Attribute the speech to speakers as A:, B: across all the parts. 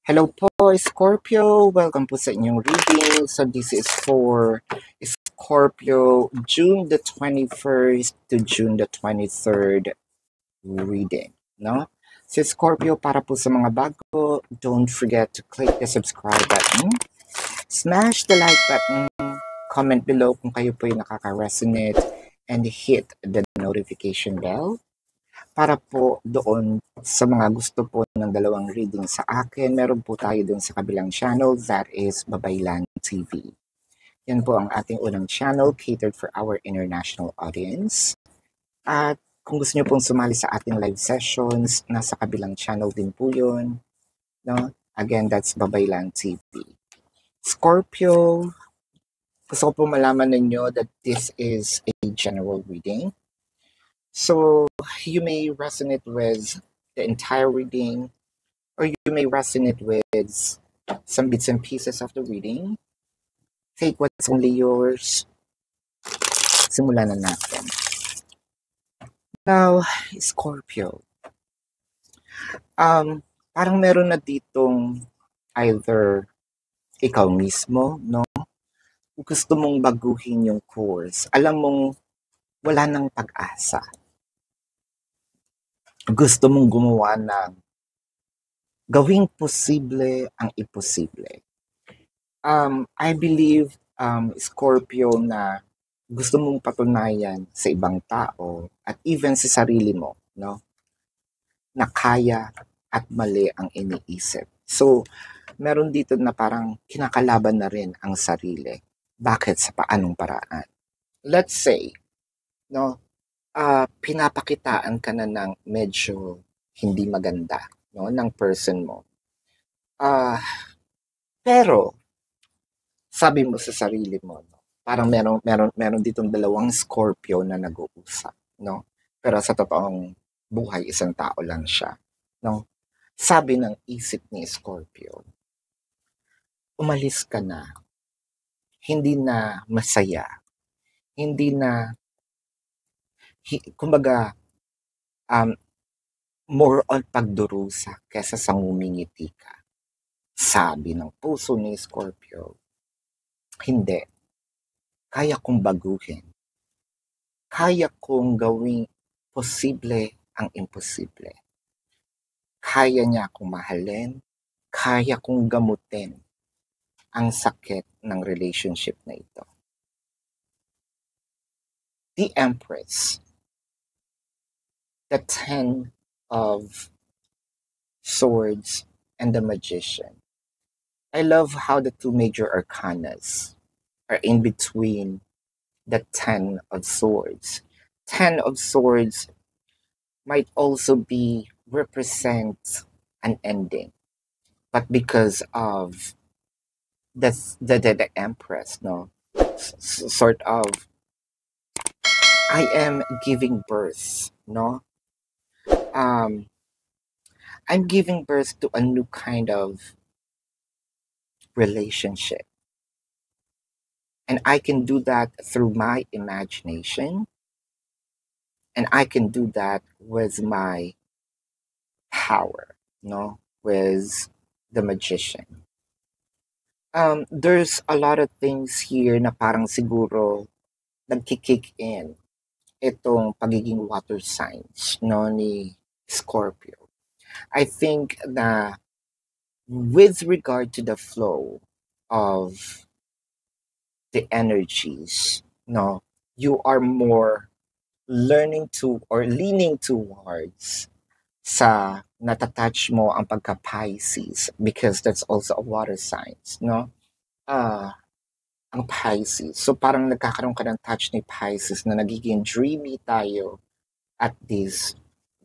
A: Hello po, Scorpio. Welcome po sa inyong reading. So this is for Scorpio, June the 21st to June the 23rd reading, no? So Scorpio, para po sa mga bago, don't forget to click the subscribe button, smash the like button, comment below kung kayo po yung nakaka-resonate, and hit the notification bell para po doon sa mga gusto po ng dalawang reading sa akin. Meron po tayo doon sa kabilang channel, that is Babaylan TV. Yan po ang ating unang channel, catered for our international audience. At kung gusto nyo pong sumali sa ating live sessions, nasa kabilang channel din po yun. No? Again, that's Babaylan TV. Scorpio, gusto ko po malaman ninyo that this is a general reading. So you may resonate with the entire reading, or you may resonate with some bits and pieces of the reading. Take what's only yours. Simulan na natin. Now, Scorpio. Parang meron na ditong either ikaw mismo, no? Gusto mong baguhin yung course. Alam mong wala nang pag-asa. Gusto mong gumawa ng gawing posible ang imposible. I believe, Scorpio, na gusto mong patunayan sa ibang tao at even sa sarili mo, no? Na kaya at mali ang iniisip. So, meron dito na parang kinakalaban na rin ang sarili. Bakit? Sa paanong paraan? Let's say, no, pinapakitaan ka na ng medyo hindi maganda, no, ng person mo. Pero sabi mo sa sarili mo, no, parang meron ditong dalawang Scorpio na nag-uusap, no? Pero sa totoong buhay, isang tao lang siya, no? Sabi ng isip ni Scorpio, umalis ka na. Hindi na masaya. Hindi na kumbaga, more on pagdurusa kesa sa ngumingiti ka. Sabi ng puso ni Scorpio, hindi. Kaya kong baguhin. Kaya kong gawing posible ang imposible. Kaya niya akong mahalin. Kaya kong gamutin ang sakit ng relationship na ito. The Empress, the Ten of Swords, and the Magician. I love how the two major arcanas are in between the Ten of Swords. Ten of Swords might also represent an ending, but because of the Empress, no, sort of, I am giving birth, no. I'm giving birth to a new kind of relationship. And I can do that through my imagination. And I can do that with my power, no, with the Magician. There's a lot of things here na parang siguro nagkikick in itong pagiging water signs, no, ni Scorpio. I think na with regard to the flow of the energies, no, you are more learning to or leaning towards sa natatouch mo ang pagka-Pisces, because that's also a water signs, no? Ang Pisces. So parang nagkakaroon ka ng touch ni Pisces na nagiging dreamy tayo at this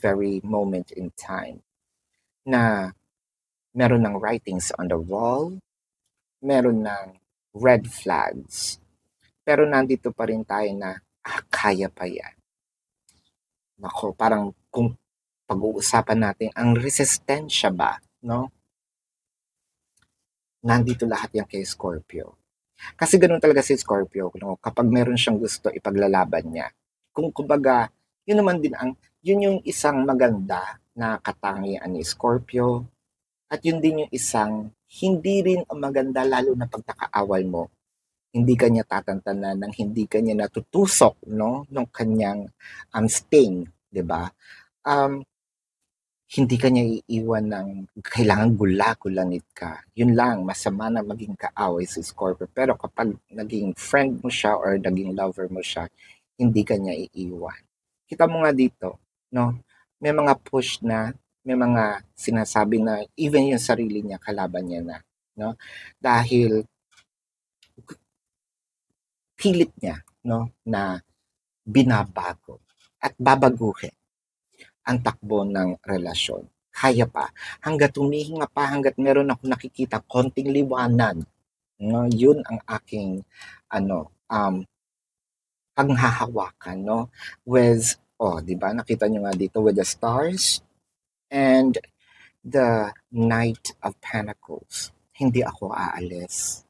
A: very moment in time. Na meron ng writings on the wall, meron ng red flags, pero nandito pa rin tayo na, kaya pa yan. Nako, parang kung pag-uusapan natin, ang resistensya ba, no? Nandito lahat yan kay Scorpio. Kasi ganun talaga si Scorpio, no? Kapag meron siyang gusto, ipaglalaban niya. Kung kumbaga, yun naman din yun yung isang maganda na katangian ni Scorpio. At yun din yung isang hindi rin maganda lalo na pag nakaaway mo. Hindi kanya tatantanan ng hindi kanya natutusok, no, nung kanyang sting, 'di ba? Um, Hindi kanya iiwan ng kailangan gula-gulanit ka. Yun lang, masama na maging kaaway si Scorpio. Pero kapag naging friend mo siya or naging lover mo siya, hindi kanya iiwan. Kita mo nga dito, no? May mga push na, may mga sinasabi na even yung sarili niya kalaban niya na, no? Dahil pilit niya, no, na binabago at babaguhin ang takbo ng relasyon. Kaya pa, hanggat humihinga pa, hanggat meron ako nakikita konting liwanag, no, yun ang aking ano, panghahawakan, no, with, oh, di ba, nakita nyo nga dito with the stars and the Knight of Pentacles. Hindi ako aalis.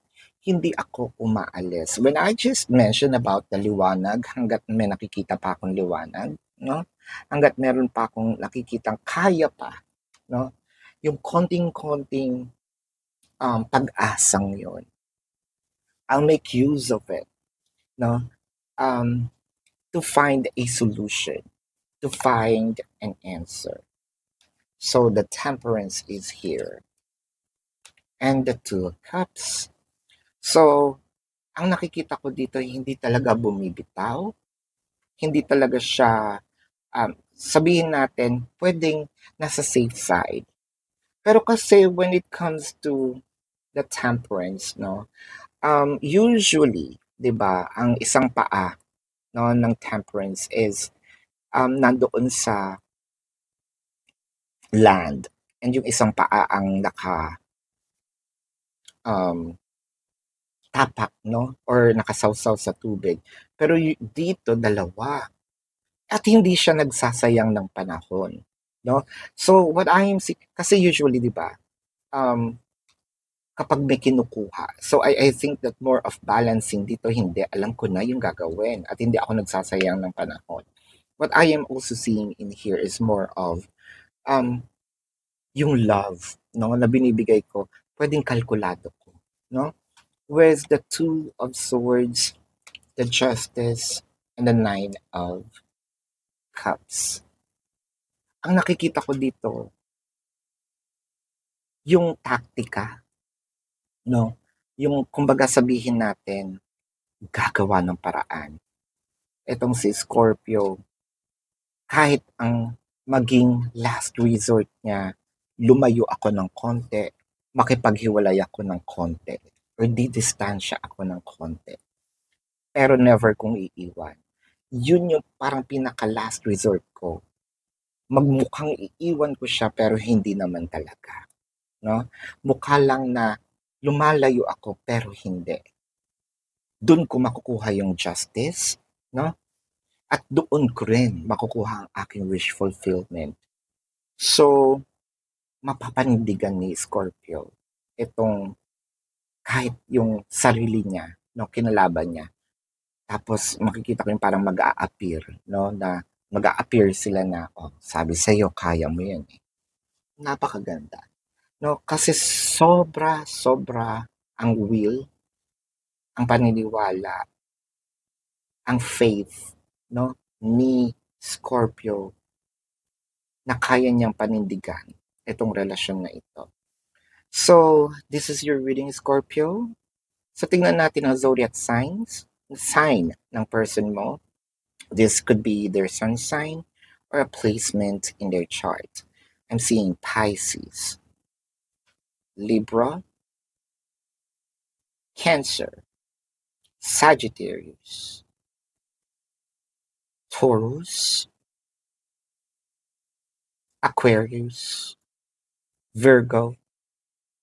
A: Hindi ako umaalis. When I just mentioned about the liwanag, hanggat may nakikita pa akong liwanag, no? Hanggat meron pa akong nakikitang kaya pa, no? Yung konting-konting pag-asang yon, I'll make use of it, no? Um, to find a solution, to find an answer. So the temperance is here. And the Two of Cups. So, ang nakikita ko dito hindi talaga bumibitaw, hindi talaga siya, sabihin natin, pwedeng nasa safe side. Pero kasi when it comes to the temperance, no, usually, 'di ba, ang isang paa, no, ng temperance is nandoon sa land and yung isang paa ang um, tapak, no, or nakasawsaw sa tubig. Pero dito dalawa. At hindi siya nagsasayang ng panahon, no? So what I am kasi usually 'di ba, um, kapag may kinukuha, so I think that more of balancing dito, hindi, alam ko na yung gagawin at hindi ako nagsasayang ng panahon. What I am also seeing in here is more of um, yung love, no, na binibigay ko, pwedeng kalkulado ko, no? With the Two of Swords, the Justice, and the Nine of Cups. Ang nakikita ko dito, yung taktika, no? Yung kumbaga sabihin natin, gagawa ng paraan. Itong si Scorpio, kahit ang maging last resort niya, lumayo ako ng konti, makipaghiwalay ako ng konti, or didistansya ako ng konti. Pero never kong iiwan. Yun yung parang pinaka-last resort ko. Magmukhang iiwan ko siya pero hindi naman talaga. No? Mukha lang na lumalayo ako pero hindi. Doon ko makukuha yung justice, no? At doon ko rin makukuha ang aking wish fulfillment. So, mapapanindigan ni Scorpio itong kahit yung sarili niya, no, kinalaban niya. Tapos makikita ko yung parang mag-a-appear, no, na mag-a-appear sila na, oh, sabi sa'yo, kaya mo yan eh. Napakaganda. No, kasi sobra ang will, ang paniniwala, ang faith, no, ni Scorpio na kaya niyang panindigan itong relasyon na ito. So, this is your reading, Scorpio. So, tingnan natin ang zodiac sign ng person mo. This could be their sun sign or a placement in their chart. I'm seeing Pisces, Libra, Cancer, Sagittarius, Taurus, Aquarius, Virgo,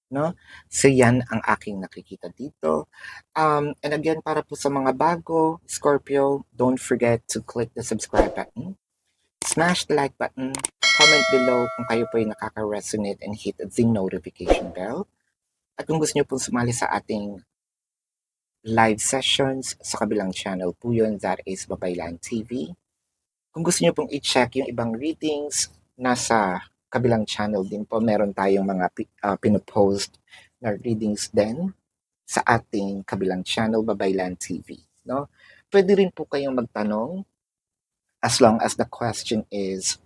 A: no? So yan ang aking nakikita dito. And again, para po sa mga bago, Scorpio, don't forget to click the subscribe button, smash the like button, comment below kung kayo po ay nakaka-resonate and hit the notification bell. At kung gusto nyo pong sumali sa ating live sessions, sa kabilang channel po yun, that is Babaylan TV. Kung gusto nyo pong i-check yung ibang readings, nasa kabilang channel din po, meron tayong mga pinopost na readings din sa ating kabilang channel, Babaylan TV. No? Pwede rin po kayong magtanong as long as the question is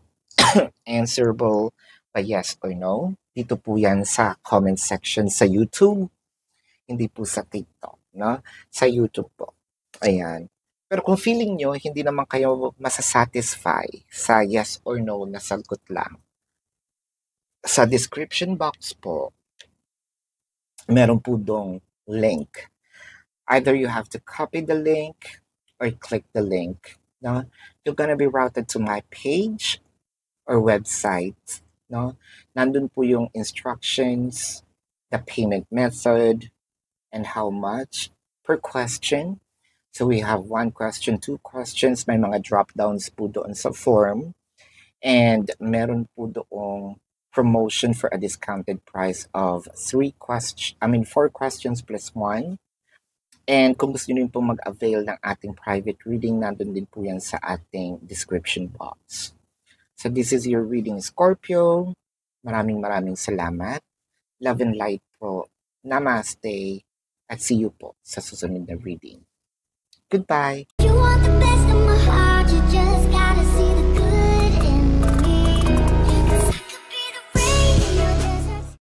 A: answerable by yes or no. Dito po yan sa comment section sa YouTube, hindi po sa TikTok, no? Sa YouTube po. Ayan. Pero kung feeling nyo, hindi naman kayo masasatisfy sa yes or no na sagot lang, sa description box po, meron po dong link. Either you have to copy the link or click the link. No? You're gonna be routed to my page or website. No? Nandun po yung instructions, the payment method, and how much per question. So we have 1 question, 2 questions, may mga drop-downs po doon sa form. And meron po doong promotion for a discounted price of 4 questions plus 1. And kung gusto nyo po mag-avail ng ating private reading, nandun din po yan sa ating description box. So this is your reading, Scorpio. Maraming salamat. Love and light po. Namaste. At see you po sa susunod na reading. Goodbye. You want the best of my heart, you just